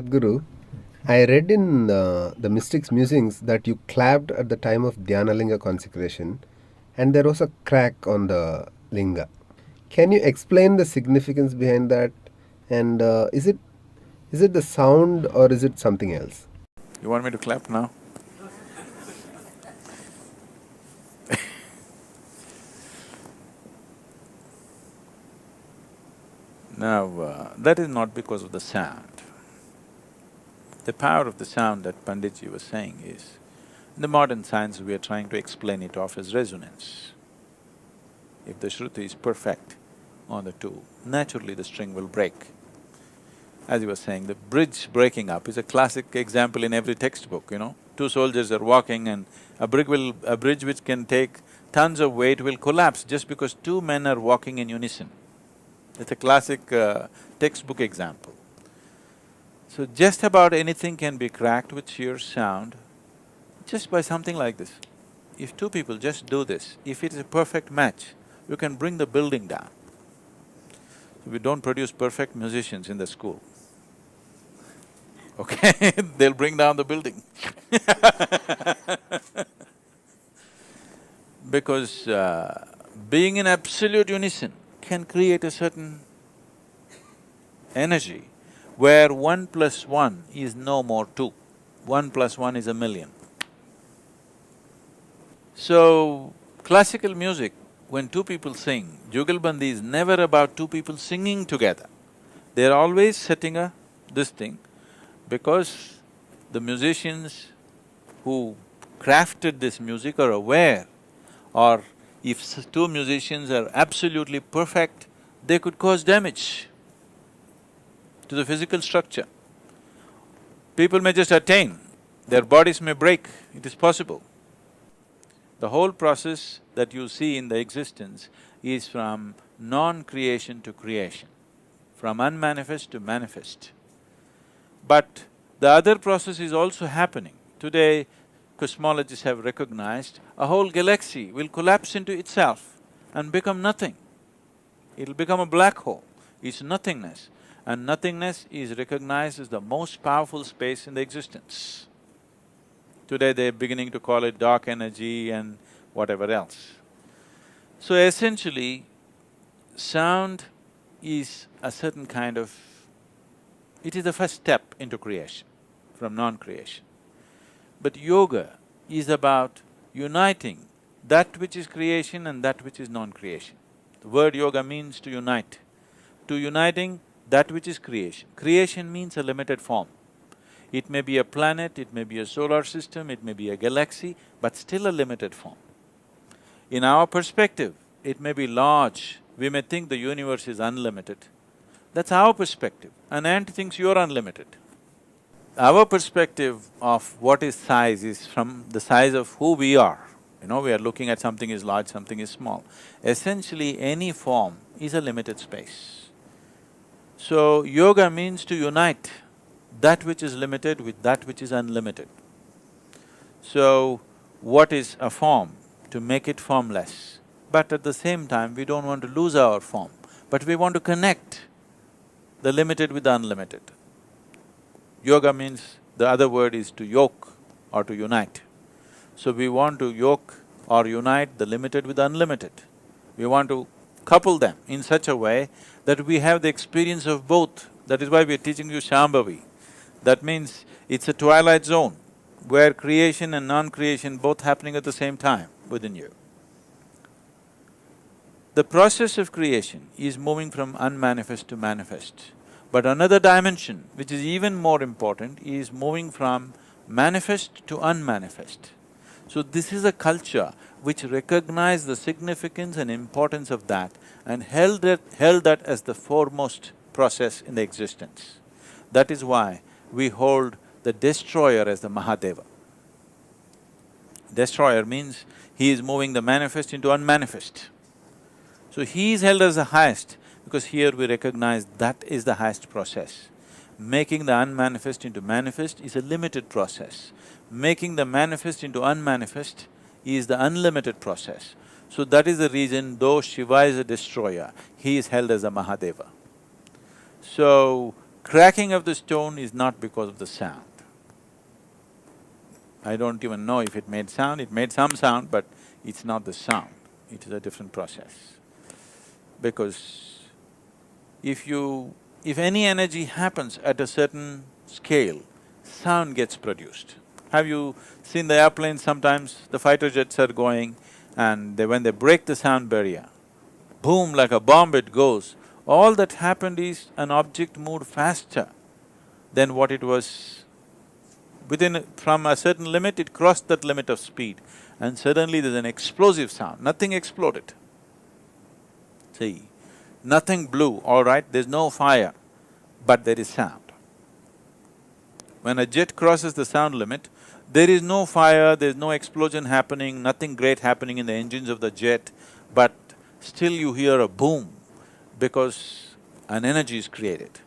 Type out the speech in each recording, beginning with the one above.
Sadhguru, I read in the Mystics Musings that you clapped at the time of Dhyanalinga consecration and there was a crack on the linga. Can you explain the significance behind that? And is it the sound or is it something else? You want me to clap now? Now, that is not because of the sound. The power of the sound that Panditji was saying is, in the modern science we are trying to explain it off as resonance. If the Shruti is perfect on the two, naturally the string will break. As you were saying, the bridge breaking up is a classic example in every textbook, you know. Two soldiers are walking and a bridge which can take tons of weight will collapse just because two men are walking in unison. It's a classic textbook example. So just about anything can be cracked with sheer sound just by something like this. If two people just do this, if it is a perfect match, you can bring the building down. We don't produce perfect musicians in the school, okay? They'll bring down the building because being in absolute unison can create a certain energy where 1+1 is no more 2, 1+1 is a million. So, classical music, when two people sing, Jugalbandi is never about two people singing together. They're always setting this thing because the musicians who crafted this music are aware, or if two musicians are absolutely perfect, they could cause damage to the physical structure. People may just attain, their bodies may break, it is possible. The whole process that you see in the existence is from non-creation to creation, from unmanifest to manifest. But the other process is also happening. Today, cosmologists have recognized a whole galaxy will collapse into itself and become nothing. It'll become a black hole, it's nothingness. And nothingness is recognized as the most powerful space in the existence. Today they're beginning to call it dark energy and whatever else. So essentially, sound is a certain kind of… it is the first step into creation, from non-creation. But yoga is about uniting that which is creation and that which is non-creation. The word yoga means to unite. To uniting that which is creation. Creation means a limited form. It may be a planet, it may be a solar system, it may be a galaxy, but still a limited form. In our perspective, it may be large, we may think the universe is unlimited. That's our perspective, an ant thinks you're unlimited. Our perspective of what is size is from the size of who we are. You know, we are looking at something is large, something is small. Essentially, any form is a limited space. So, yoga means to unite that which is limited with that which is unlimited. So, what is a form? To make it formless. But at the same time, we don't want to lose our form, but we want to connect the limited with the unlimited. Yoga means, the other word is to yoke or to unite. So we want to yoke or unite the limited with the unlimited. We want to couple them in such a way that we have the experience of both. That is why we are teaching you Shambhavi. That means it's a twilight zone where creation and non-creation both happening at the same time within you. The process of creation is moving from unmanifest to manifest. But another dimension, which is even more important, is moving from manifest to unmanifest. So this is a culture which recognized the significance and importance of that and held that as the foremost process in the existence. That is why we hold the destroyer as the Mahadeva. Destroyer means he is moving the manifest into unmanifest. So he is held as the highest because here we recognize that is the highest process. Making the unmanifest into manifest is a limited process. Making the manifest into unmanifest is the unlimited process. So that is the reason, though Shiva is a destroyer, he is held as a Mahadeva. So, Cracking of the stone is not because of the sound. I don't even know if it made sound, it made some sound, but it's not the sound, it is a different process. Because if any energy happens at a certain scale, sound gets produced. Have you seen the airplanes sometimes, the fighter jets are going and when they break the sound barrier, boom, like a bomb it goes. All that happened is an object moved faster than what it was from a certain limit, it crossed that limit of speed and suddenly there's an explosive sound, nothing exploded. See, nothing blew, all right, there's no fire, but there is sound. When a jet crosses the sound limit, there is no fire, there's no explosion happening, nothing great happening in the engines of the jet, but still you hear a boom because an energy is created.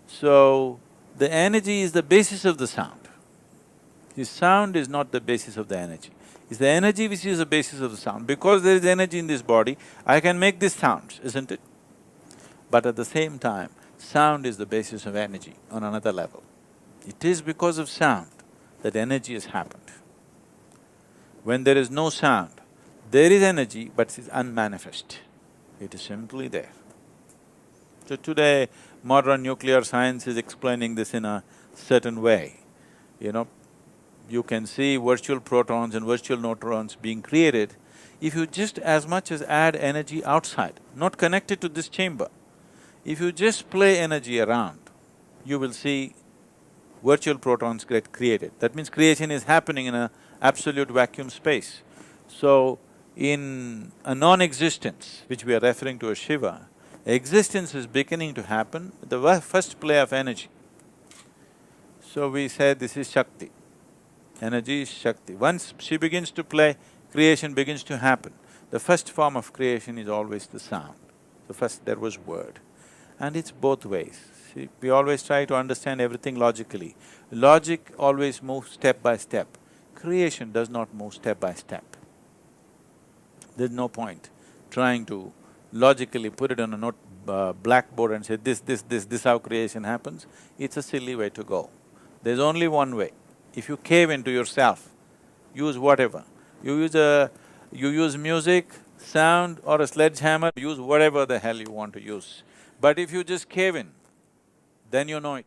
So, the energy is the basis of the sound. The sound is not the basis of the energy. It's the energy which is the basis of the sound. Because there is energy in this body, I can make these sounds, isn't it? But at the same time, sound is the basis of energy on another level. It is because of sound that energy has happened. When there is no sound, there is energy but it is unmanifest. It is simply there. So today, modern nuclear science is explaining this in a certain way. You know, you can see virtual protons and virtual neutrons being created. If you just as much as add energy outside, not connected to this chamber, if you just play energy around, you will see virtual protons get created. That means creation is happening in a absolute vacuum space. So, in a non-existence, which we are referring to as Shiva, existence is beginning to happen with the first play of energy. So we say this is Shakti. Energy is Shakti. Once she begins to play, creation begins to happen. The first form of creation is always the sound. The first there was word. And it's both ways. See, we always try to understand everything logically. Logic always moves step by step. Creation does not move step by step. There's no point trying to logically put it on a blackboard and say, this how creation happens. It's a silly way to go. There's only one way. If you cave into yourself, use whatever. You use music, sound or a sledgehammer, use whatever the hell you want to use. But if you just cave in, then you know it.